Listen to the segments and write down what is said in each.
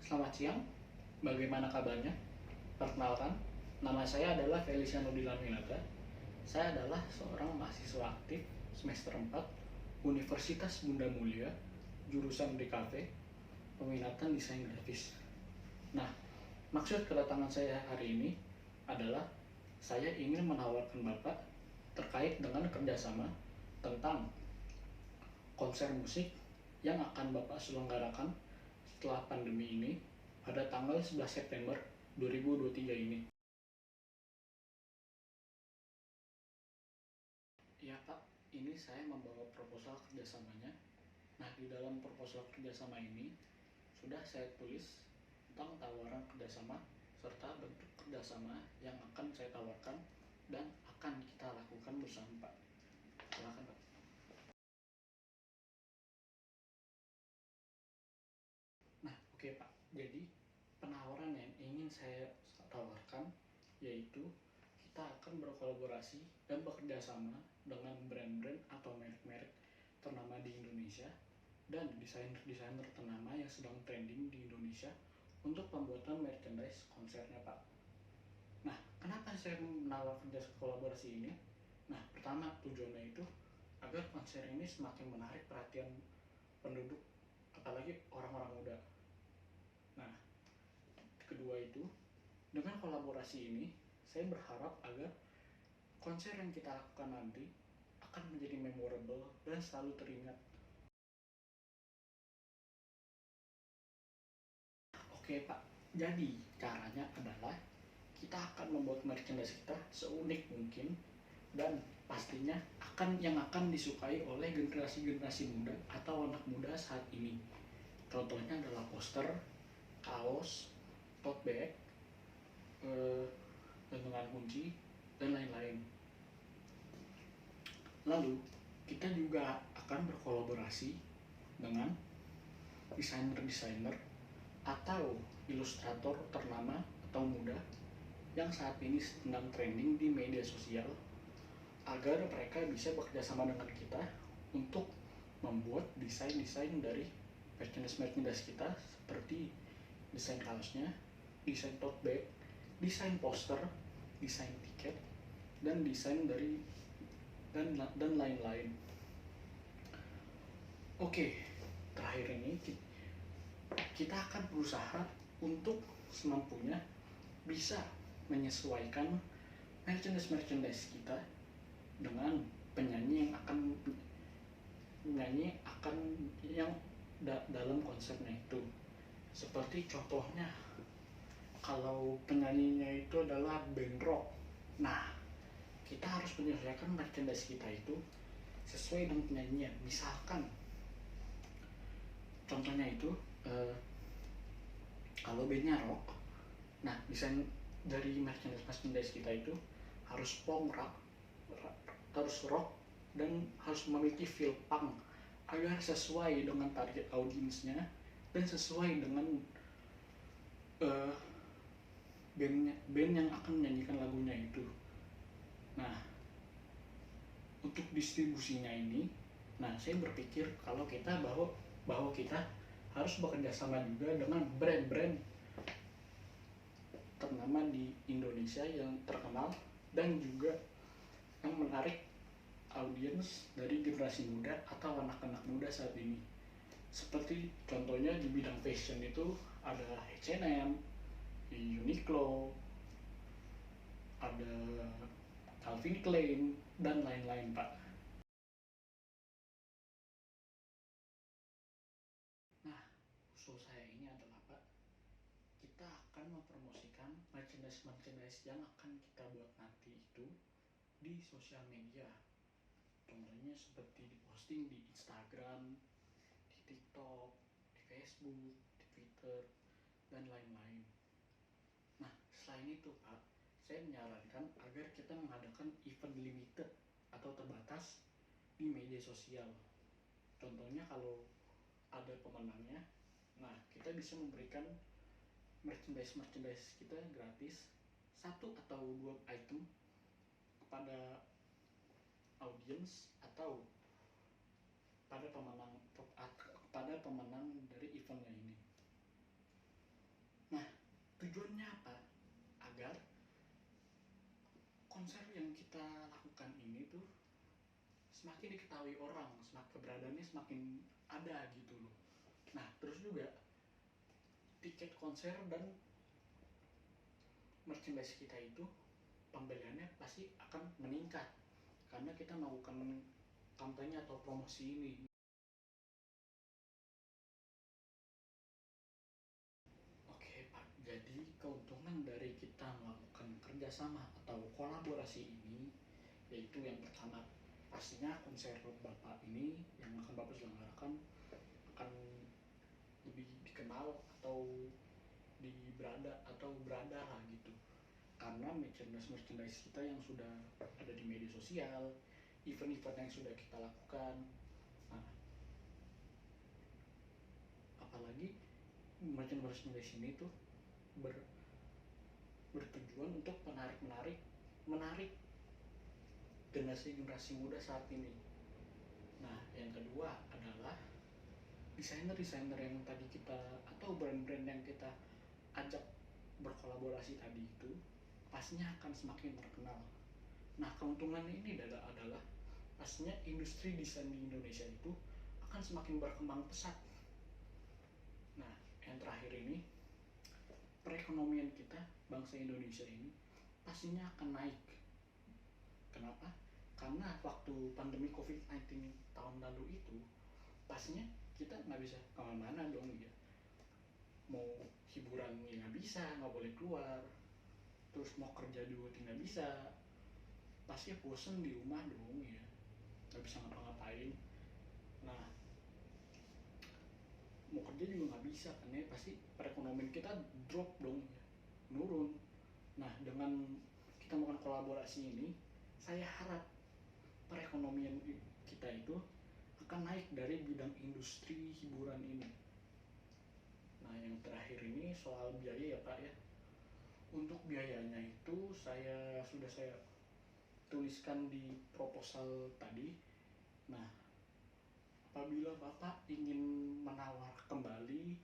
Selamat siang, bagaimana kabarnya? Perkenalkan, nama saya adalah Feliciano Dilaminata. Saya adalah seorang mahasiswa aktif semester 4 Universitas Bunda Mulia, jurusan DKV, peminatan desain grafis. Nah, maksud kedatangan saya hari ini adalah saya ingin menawarkan Bapak terkait dengan kerjasama tentang konser musik yang akan Bapak selenggarakan setelah pandemi ini pada tanggal 11 September 2023 ini. Ya Pak, ini saya membawa proposal kerjasamanya. Nah, di dalam proposal kerjasama ini sudah saya tulis tentang tawaran kerjasama serta bentuk kerjasama yang akan saya tawarkan dan akan kita lakukan bersama Pak. Silakan Pak. Nah, oke Pak. Jadi penawaran yang ingin saya tawarkan yaitu kita akan berkolaborasi dan bekerja sama dengan brand-brand atau merek-merek ternama di Indonesia dan desainer-desainer ternama yang sedang trending di Indonesia untuk pembuatan merchandise konsernya Pak. Nah, kenapa saya menawarkan jasa kolaborasi ini? Nah, pertama tujuannya itu agar konser ini semakin menarik perhatian penduduk, apalagi orang-orang muda. Nah, kedua itu, dengan kolaborasi ini, saya berharap agar konser yang kita lakukan nanti akan menjadi memorable dan selalu teringat. Oke Pak, jadi caranya adalah kita akan membuat merchandise kita seunik mungkin dan pastinya akan disukai oleh generasi-generasi muda atau anak muda saat ini. Contohnya adalah poster, kaos, tote bag, gantungan kunci, dan lain-lain. Lalu, kita juga akan berkolaborasi dengan desainer-desainer atau ilustrator ternama atau muda yang saat ini sedang trending di media sosial agar mereka bisa bekerjasama dengan kita untuk membuat desain-desain dari merchandise kita seperti desain kaosnya, desain tote bag, desain poster, desain tiket, dan desain dari dan lain-lain. Oke, terakhir ini kita akan berusaha untuk semampunya bisa menyesuaikan merchandise kita dengan penyanyi yang dalam konsepnya itu. Seperti contohnya, kalau penyanyinya itu adalah band rock, nah kita harus menyesuaikan merchandise kita itu sesuai dengan penyanyinya. Misalkan contohnya itu kalau bandnya rock, nah desain dari merchandise kita itu harus rock dan harus memiliki feel punk agar sesuai dengan target audiensnya dan sesuai dengan uh, band yang akan menyanyikan lagunya itu. Nah, untuk distribusinya ini, nah saya berpikir kalau bahwa kita harus bekerja sama juga dengan brand-brand ternama di Indonesia yang terkenal dan juga yang menarik audiens dari generasi muda atau anak-anak muda saat ini. Seperti contohnya di bidang fashion itu ada H&M, Uniqlo, ada Calvin Klein, dan lain-lain Pak. Nah, usul saya ini adalah Pak, kita akan mempromosikan merchandise yang akan kita buat nanti itu di sosial media. Contohnya seperti diposting di Instagram, di TikTok, di Facebook, di Twitter, dan lain-lain. Nah, selain itu Pak, saya menyarankan agar kita mengadakan event limited atau terbatas di media sosial. Contohnya kalau ada pemenangnya, nah kita bisa memberikan merchandise kita gratis satu atau dua item kepada audiens atau pada pemenang dari eventnya ini. konser yang kita lakukan ini tuh semakin diketahui orang, semakin keberadaannya semakin ada gitu loh. Nah terus juga tiket konser dan merchandise kita itu pembeliannya pasti akan meningkat karena kita melakukan kampanye atau promosi ini. Oke Pak, jadi keuntungan dari kita melakukan kerjasama atau kolaborasi ini yaitu yang pertama, pastinya konser Bapak ini yang akan Bapak selenggarakan akan lebih dikenal atau berada lah gitu, karena merchandise kita yang sudah ada di media sosial, event-event yang sudah kita lakukan. Nah, apalagi merchandise ini tuh bertujuan untuk menarik generasi muda saat ini. Nah, yang kedua adalah desainer-desainer yang tadi kita atau brand-brand yang kita ajak berkolaborasi tadi itu pastinya akan semakin terkenal. Nah, keuntungan ini adalah pastinya industri desain di Indonesia itu akan semakin berkembang pesat. Nah, yang terakhir ini, perekonomian kita, bangsa Indonesia ini pastinya akan naik. Kenapa? Karena waktu pandemi COVID-19 tahun lalu itu, pastinya kita nggak bisa kemana-mana dong ya. Mau hiburan ya nggak bisa, nggak boleh keluar. Terus mau kerja juga tidak bisa. Pasti bosen di rumah dong ya, nggak bisa ngapa-ngapain. Nah, mau kerja juga nggak bisa kan ya, pasti perekonomian kita drop dong ya, menurun. Nah, dengan kita melakukan kolaborasi ini, saya harap perekonomian kita itu akan naik dari bidang industri hiburan ini. Nah, yang terakhir ini soal biaya ya Pak ya. Untuk biayanya itu sudah saya tuliskan di proposal tadi. Nah, apabila Bapak ingin menawar kembali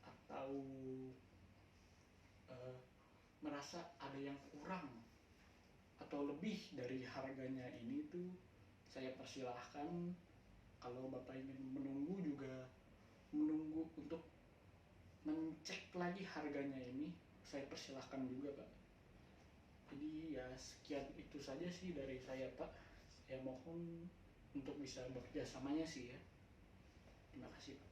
atau merasa ada yang kurang atau lebih dari harganya ini tuh, saya persilahkan. Kalau Bapak ingin menunggu juga menunggu untuk mencek lagi harganya ini, saya persilahkan juga Pak. Jadi ya sekian itu saja sih dari saya Pak. Saya mohon untuk bisa bekerja samanya sih ya. Terima kasih Pak.